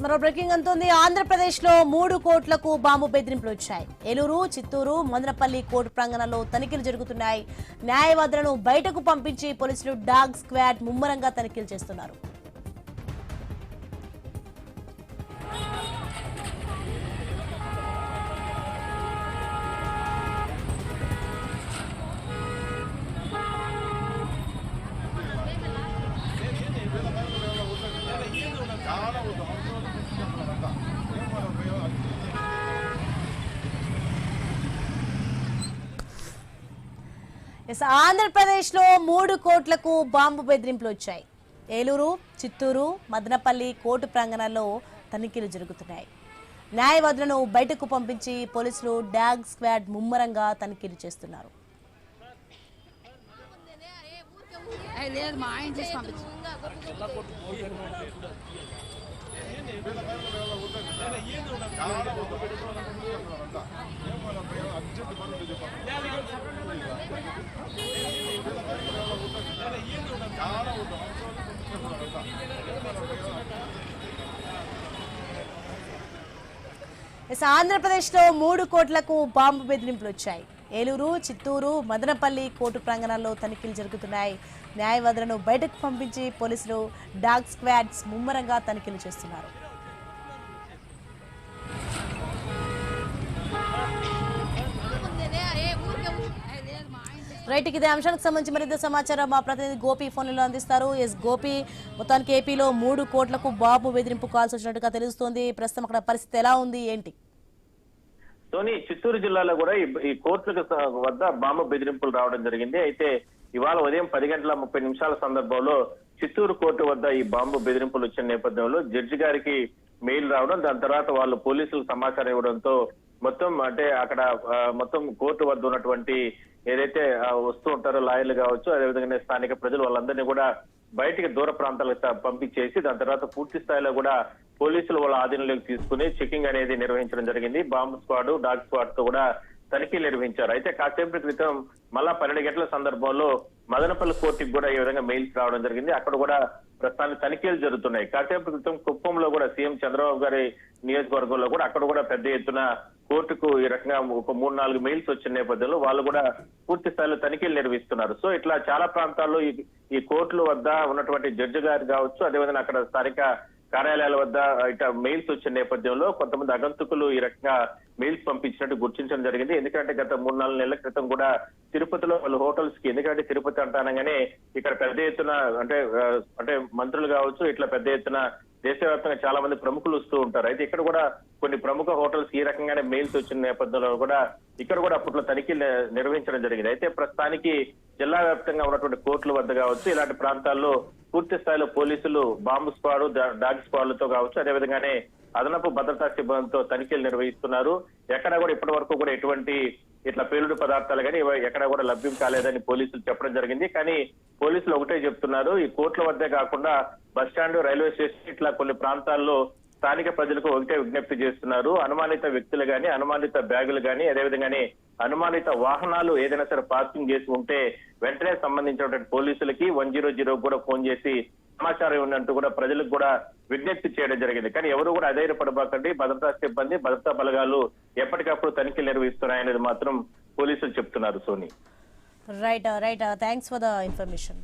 మరో బ్రేకింగ్ అంటుంది. ఆంధ్రప్రదేశ్ లో 3 కోట్లకు బాంబు బెదిరింపులు వచ్చాయి. ఏలూరు, చిత్తూరు, మదనపల్లి కోర్టు ప్రాంగణంలో తనిఖీలు జరుగుతున్నాయి. న్యాయవాదులను బయటకు పంపించి పోలీసులు డాగ్ స్క్వాడ్ ముమ్మరంగా తనిఖీలు చేస్తున్నారు. ఆంధ్రప్రదేశ్ లో 3 కోట్లకు బాంబు బెదిరింపులు వచ్చాయి. ఏలూరు, చిత్తూరు, మదనపల్లి కోర్టు ప్రాంగణంలో తనిఖీలు జరుగుతున్నాయి. న్యాయవాదులను బయటకు పంపించి పోలీసులు డాగ్ స్క్వాడ్ ముమ్మరంగా తనిఖీలు చేస్తున్నారు. ఆంధ్రప్రదేశ్ లో 3 కోట్లకు బాంబు బెదిరింపులు వచ్చాయి. ఏలూరు, చిత్తూరు, మదనపల్లి కోర్టు ప్రాంగణంలో తనిఖీలు జరుగుతున్నాయి. న్యాయవాదులను బయటకు పంపించి పోలీసులు డాగ్ స్క్వాడ్స్ ముమ్మరంగా తనిఖీలు చేస్తున్నారు. రైట్, ఇదే అంశానికి సంబంధించి మరింత సమాచారం మా ప్రతినిధి గోపి ఫోన్లో అందిస్తారు. గోపి, మొత్తానికి ఏపీలో 3 కోట్లకు బాంబు బెదిరింపు కాల్స్ వచ్చినట్టుగా తెలుస్తోంది. ప్రస్తుతం అక్కడ పరిస్థితి ఎలా ఉంది, ఏంటి? సోని, చిత్తూరు జిల్లాలో కూడా ఈ కోర్టులకు వద్ద బాంబు బెదిరింపులు రావడం జరిగింది. అయితే ఇవాళ ఉదయం 10:30 సందర్భంలో చిత్తూరు కోర్టు వద్ద ఈ బాంబు బెదిరింపులు వచ్చిన నేపథ్యంలో జడ్జి గారికి మెయిల్ రావడం, దాని తర్వాత వాళ్ళు పోలీసులకు సమాచారం ఇవ్వడంతో మొత్తం అక్కడ మొత్తం కోర్టు వద్ద ఉన్నటువంటి ఏదైతే వస్తూ ఉంటారో లాయర్లు కావచ్చు, అదేవిధంగా స్థానిక ప్రజలు వాళ్ళందరినీ కూడా బయటికి దూర ప్రాంతాలకు పంపించేసి దాని తర్వాత పూర్తి స్థాయిలో కూడా పోలీసులు వాళ్ళ ఆధీనంలోకి తీసుకుని చెకింగ్ అనేది నిర్వహించడం జరిగింది. బాంబు స్క్వాడ్, డాగ్ స్క్వాడ్ తో కూడా తనిఖీలు నిర్వహించారు. అయితే కాసేపటి క్రితం మళ్ళా 12 గంటల సందర్భంలో మదనపల్లి కోర్టుకి కూడా ఈ విధంగా మెయిల్స్ రావడం జరిగింది. అక్కడ కూడా ప్రస్తుతానికి తనిఖీలు జరుగుతున్నాయి. కాసేపటి క్రితం కుప్పంలో కూడా సీఎం చంద్రబాబు గారి నియోజకవర్గంలో కూడా అక్కడ కూడా పెద్ద ఎత్తున కోర్టుకు ఈ రకంగా ఒక 3-4 మెయిల్స్ వచ్చిన నేపథ్యంలో వాళ్ళు కూడా పూర్తి స్థాయిలో తనిఖీలు నిర్వహిస్తున్నారు. సో ఇట్లా చాలా ప్రాంతాల్లో ఈ కోర్టుల వద్ద ఉన్నటువంటి జడ్జి గారు కావచ్చు, అదేవిధంగా అక్కడ స్థానిక కార్యాలయాల వద్ద ఇట్లా మెయిల్స్ వచ్చిన నేపథ్యంలో కొంతమంది అగంతకులు ఈ రకంగా మెయిల్స్ పంపించినట్టు గుర్తించడం జరిగింది. ఎందుకంటే గత 3-4 నెలల క్రితం కూడా తిరుపతిలో వాళ్ళు హోటల్స్ కి, ఎందుకంటే తిరుపతి అంటానగానే ఇక్కడ పెద్ద ఎత్తున అంటే మంత్రులు కావచ్చు, ఇట్లా పెద్ద ఎత్తున దేశవ్యాప్తంగా చాలా మంది ప్రముఖులు వస్తూ ఉంటారు. అయితే ఇక్కడ కూడా కొన్ని ప్రముఖ హోటల్స్ ఈ రకంగానే మెయిల్స్ వచ్చిన నేపథ్యంలో కూడా ఇక్కడ కూడా అప్పట్లో తనిఖీలు నిర్వహించడం జరిగింది. అయితే ప్రస్తుతానికి జిల్లా వ్యాప్తంగా ఉన్నటువంటి కోర్టుల వద్ద కావచ్చు, ఇలాంటి ప్రాంతాల్లో పూర్తి స్థాయిలో పోలీసులు బాంబు స్క్వాడ్, డాగ్ స్క్వాడ్లతో కావచ్చు, అదేవిధంగానే అదనపు భద్రతా సిబ్బందితో తనిఖీలు నిర్వహిస్తున్నారు. ఎక్కడ కూడా ఇప్పటి వరకు కూడా ఎటువంటి ఇట్లా పేలుడు పదార్థాలు కానీ ఎక్కడ కూడా లభ్యం కాలేదని పోలీసులు చెప్పడం జరిగింది. కానీ పోలీసులు ఒకటే చెప్తున్నారు, ఈ కోర్టుల వద్దే కాకుండా బస్ స్టాండ్, రైల్వే స్టేషన్ ఇట్లా కొన్ని ప్రాంతాల్లో స్థానిక ప్రజలకు ఒకటే విజ్ఞప్తి చేస్తున్నారు. అనుమానిత వ్యక్తులు గాని, అనుమానిత బ్యాగులు గాని, అదేవిధంగానే అనుమానిత వాహనాలు ఏదైనా సరే పార్కింగ్ చేసి ఉంటే వెంటనే సంబంధించినటువంటి పోలీసులకి 100 కూడా ఫోన్ చేసి సమాచారం ఉన్నట్టు కూడా ప్రజలకు కూడా విజ్ఞప్తి చేయడం జరిగింది. కానీ ఎవరు కూడా అధైర్యపడబాకండి, భద్రతా సిబ్బంది, భద్రతా బలగాలు ఎప్పటికప్పుడు తనిఖీలు నిర్వహిస్తున్నాయనేది మాత్రం పోలీసులు చెప్తున్నారు. Soni, right, thanks for the information.